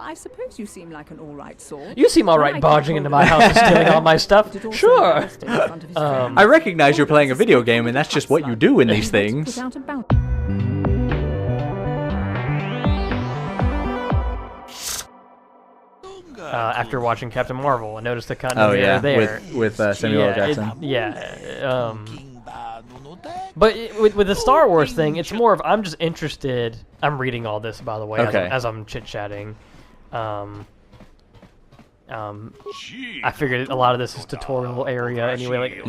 I suppose you seem like an all-right sort. You seem all right barging into my house and stealing all my stuff. Sure. I recognize you're playing a video game, and that's just what you do in these things. After watching Captain Marvel, I noticed the continuity there. with Samuel L. Jackson. But with the Star Wars thing, it's more of I'm just interested. I'm reading all this, by the way, as I'm chit-chatting. I figured a lot of this is tutorial area anyway. Like,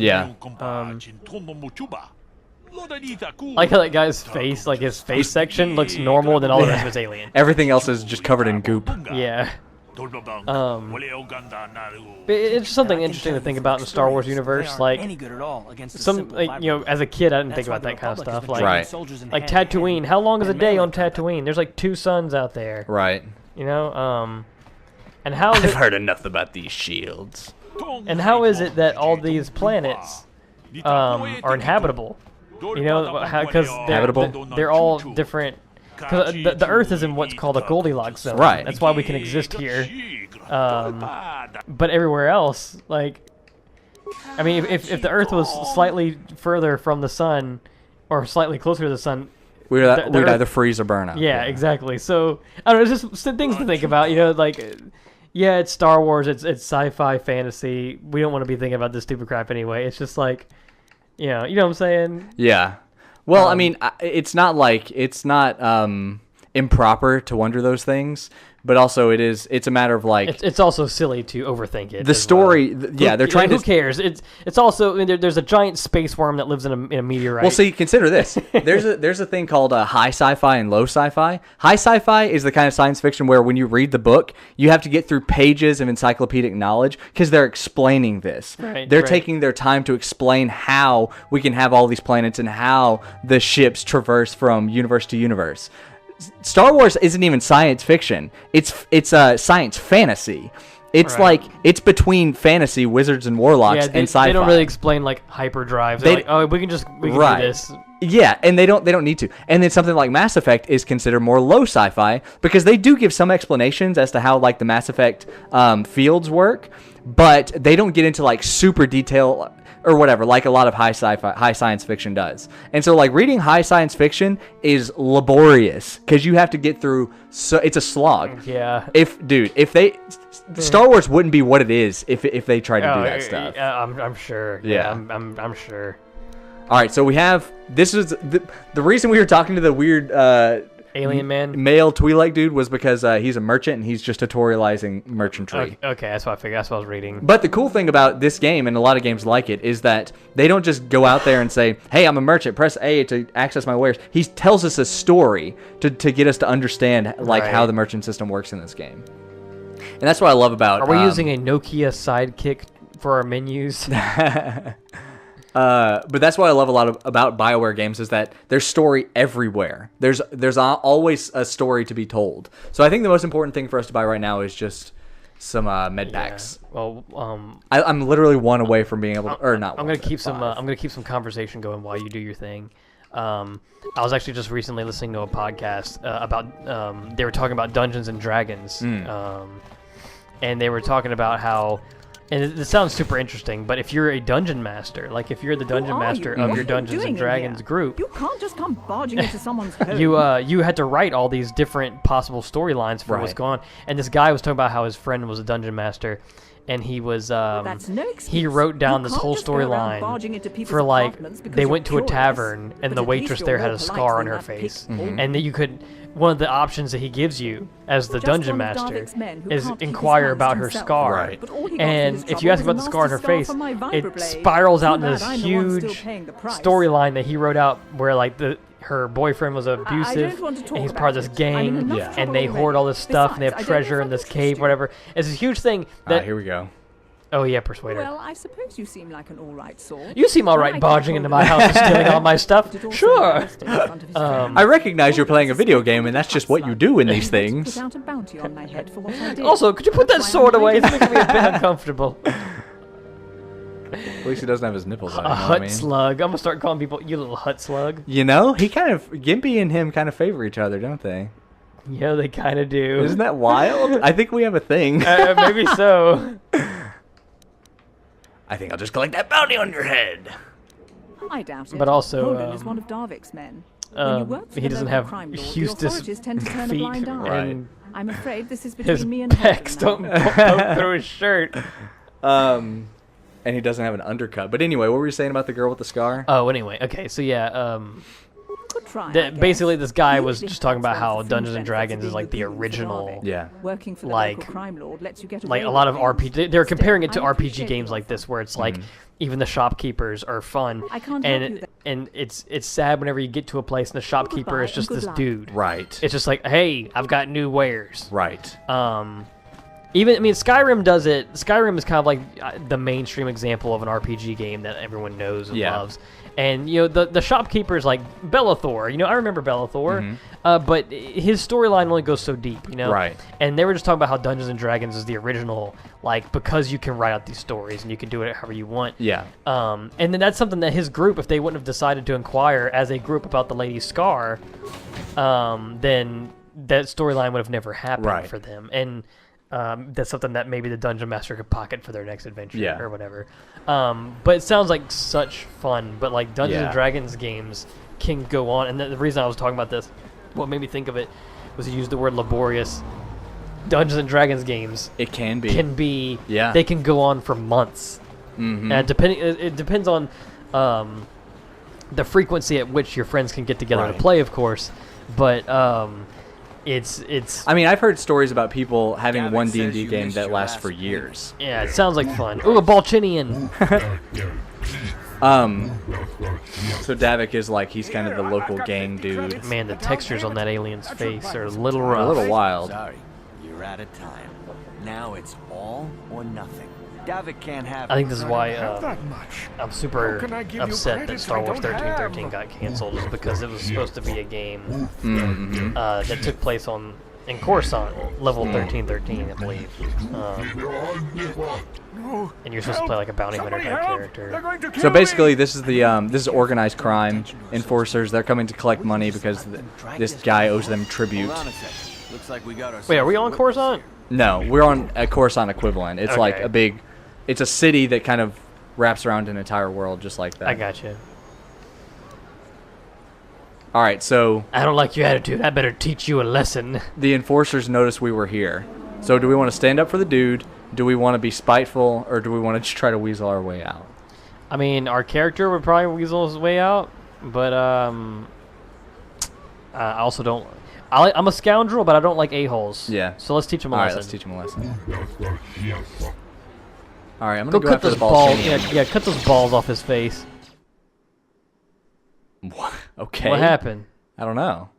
like how that guy's face, like his face section, looks normal, and then all the rest of it's alien. Everything else is just covered in goop. Yeah. It's just something interesting to think about in the Star Wars universe. Like, as a kid, I didn't think about that kind of stuff. Like, like Tatooine. How long is a day on Tatooine? There's like 2 suns out there. Right. You know. And how? I've heard enough about these shields. And how is it that all these planets are inhabitable? You know, because they're all different. Because the Earth is in what's called a Goldilocks zone. Right. That's why we can exist here. But everywhere else, like, I mean, if the Earth was slightly further from the sun, or slightly closer to the sun, we'd either freeze or burn out. Yeah, exactly. So I don't know. It's just things to think about. You know, like, yeah, it's Star Wars. It's sci-fi fantasy. We don't want to be thinking about this stupid crap anyway. It's just like, you know what I'm saying? Yeah. Well, I mean, it's not improper to wonder those things, but also it's a matter of like it's also silly to overthink it. The story, they're trying to. Who cares? It's also, I mean, there's a giant space worm that lives in a meteorite. Well, see, consider this. There's a thing called high sci-fi and low sci-fi. High sci-fi is the kind of science fiction where when you read the book, you have to get through pages of encyclopedic knowledge because they're explaining this. They're taking their time to explain how we can have all these planets and how the ships traverse from universe to universe. Star Wars isn't even science fiction. It's science fantasy. It's like it's between fantasy, wizards and warlocks, and sci-fi. They don't really explain like hyperdrives. They're like, oh, we can do this. Yeah, and they don't need to. And then something like Mass Effect is considered more low sci-fi because they do give some explanations as to how like the Mass Effect fields work, but they don't get into like super detail or whatever, like a lot of high science fiction does. And so, like, reading high science fiction is laborious because you have to get through. So it's a slog. Yeah. Star Wars wouldn't be what it is if they tried to do that stuff. I'm sure. Yeah. I'm sure. All right, so we have this is the reason we were talking to the weird alien man male Twi'lek dude was because he's a merchant and he's just tutorializing merchantry. Okay, that's what I figured. That's what I was reading. But the cool thing about this game and a lot of games like it is that they don't just go out there and say, "Hey, I'm a merchant. Press A to access my wares." He tells us a story to get us to understand how the merchant system works in this game. And that's what I love about. Are we using a Nokia Sidekick for our menus? But that's what I love a lot about BioWare games is that there's story everywhere. There's always a story to be told. So I think the most important thing for us to buy right now is just some med packs. Well, I'm literally one away from being able to, or not. I'm gonna keep some conversation going while you do your thing. I was actually just recently listening to a podcast about they were talking about Dungeons and Dragons, and they were talking about how. And it sounds super interesting, but if you're a dungeon master, like if you're the dungeon master of your Dungeons and Dragons group, you can't just come barging into someone's home. You had to write all these different possible storylines for what's going on. And this guy was talking about how his friend was a dungeon master, and he was he wrote down this whole storyline for like they went to a tavern and the waitress there had a scar on her face, and that you could. One of the options that he gives you as the dungeon master is inquire about her scar. Right. And if you ask about the scar on her face, it spirals out into this huge storyline that he wrote out where like her boyfriend was abusive and he's part of this gang and they hoard all this stuff and they have treasure in this cave, whatever. It's a huge thing that... here we go. Oh, yeah, Persuader. Well, I suppose you seem like an all-right sort. You seem all right barging into my house and stealing all my stuff. Sure. I recognize you're playing a video game, and that's just what you do in these things. Also, could you put that sword away? It's making me a bit uncomfortable. At least he doesn't have his nipples out. A hut slug. I'm going to start calling people, you little hut slug. You know, Gimpy and him kind of favor each other, don't they? Yeah, they kind of do. Isn't that wild? I think we have a thing. Maybe so. I think I'll just collect that bounty on your head. I doubt it. But also, Holden is one of Darvik's men. When you work for he the doesn't local have crime lord, Eustace the authorities tend to turn a feet, blind eye. Right. I'm afraid this is His between me and pecs Holden don't now. poke through his shirt. And he doesn't have an undercut. But anyway, what were you saying about the girl with the scar? Oh, anyway, okay, so yeah, Good try, I guess. basically this guy You was usually just talking have about to how learn the Dungeons and benefits of Dragons is being like the with Beans for original, Darvik. Yeah. Working for the like- local crime lord lets you get like away a lot with of things. RPG. They're comparing it to Still, I RPG appreciate games the like this, offer. where it's like even the shopkeepers are fun, I can't help you and it's sad whenever you get to a place and the shopkeeper is Goodbye just and this good luck. dude. Right. It's just like, hey, I've got new wares. Right. Even, I mean, Skyrim does it. Skyrim is kind of like the mainstream example of an RPG game that everyone knows and Yeah. loves. And, you know, the shopkeepers like Bellathor. You know, I remember Bellathor. But his storyline only goes so deep, you know? Right. And they were just talking about how Dungeons & Dragons is the original, like, because you can write out these stories and you can do it however you want. Yeah. And then that's something that his group, if they wouldn't have decided to inquire as a group about the Lady Scar, then that storyline would have never happened Right. for them. And that's something that maybe the Dungeon Master could pocket for their next adventure Yeah. or whatever. But it sounds like such fun. But like Dungeons Yeah. and Dragons games can go on. And the reason I was talking about this, what made me think of it, was you used the word laborious. Dungeons and Dragons games It can be. Yeah. they can go on for months. And it depends on the frequency at which your friends can get together Right. to play, of course. But it's I mean, I've heard stories about people having Gavin one says D&D you game missed that your lasts last for game. years. yeah, it sounds like fun. Ooh, a Balchinian. So Davik is like, he's kind of the local gang dude. Man, the textures on that alien's face are a little A rough. little wild. Sorry, you're out of time. Now it's all or nothing. Davik can't have I think this is why that much. I'm super How can I give you upset credit that if Star I Wars don't 1313 have? got canceled, is because it was supposed to be a game that took place in Coruscant, level 1313, I believe. And you're supposed to play like a bounty hunter Somebody type help! character. They're going to kill So basically, me! this is organized crime enforcers. They're coming to collect money because this guy owes them tribute. Hold on a sec. Looks like we got our. Wait, are we on Coruscant? No, we're on a Coruscant equivalent. It's like Okay. a big, it's a city that kind of wraps around an entire world just like that. I got you. All right, so I don't like your attitude. I better teach you a lesson. the enforcers noticed we were here. So do we want to stand up for the dude? Do we want to be spiteful, or do we want to just try to weasel our way out? I mean, our character would probably weasel his way out, but I also don't. I'm a scoundrel, but I don't like a-holes. Yeah. So let's teach him a All right, lesson. let's teach him a lesson. All right, I'm Go gonna go cut after those the ball. balls. Yeah, cut those balls off his face. Okay. What happened? I don't know.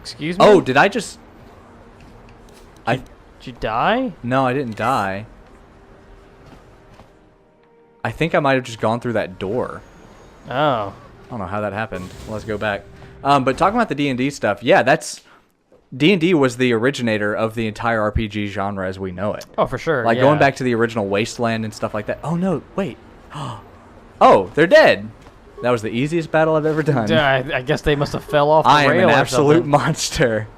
Excuse me? Oh, did I just? Did you die? No, I didn't die. I think I might have just gone through that door. Oh. I don't know how that happened. Let's go back. But talking about the D&D stuff, yeah, that's D&D was the originator of the entire RPG genre as we know it. Oh, for sure. Like yeah. going back to the original Wasteland and stuff like that. Oh no, wait. Oh, they're dead. That was the easiest battle I've ever done. Yeah, I guess they must have fell off the I am rail an or absolute something. monster.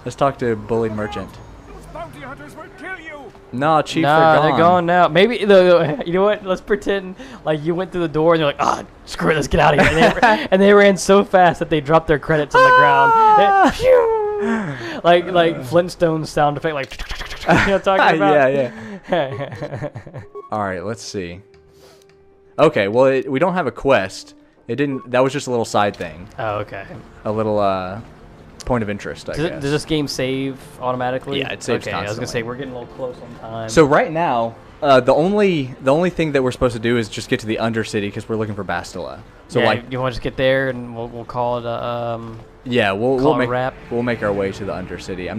Let's talk to Bullied Merchant. Those bounty hunters will kill you! No, Chief, Nah, they're gone. now. Maybe you know what? Let's pretend like you went through the door and you're like, ah, screw it, let's get out of here. And they ran so fast that they dropped their credits on the ground. Phew! like Flintstones sound effect, like you know what I'm talking about? yeah. All right, let's see. Okay, well, we don't have a quest. It didn't. That was just a little side thing. Oh, okay. A little point of interest, I guess. Does this game save automatically? Yeah, it saves Okay, I was gonna say constantly. we're getting a little close on time. So right now, the only thing that we're supposed to do is just get to the Undercity because we're looking for Bastila. So yeah, like, you want to just get there and we'll call it a yeah, call we'll it a make wrap. we'll make our way to the Undercity. I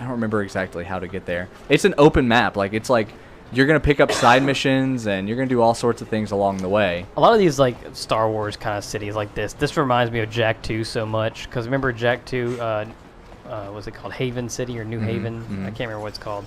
don't remember exactly how to get there. It's an open map. Like it's like you're gonna pick up side missions and you're gonna do all sorts of things along the way. A lot of these like Star Wars kind of cities like this reminds me of Jack 2 so much because remember Jack 2 what's it called, Haven City or New Haven? I can't remember what it's called.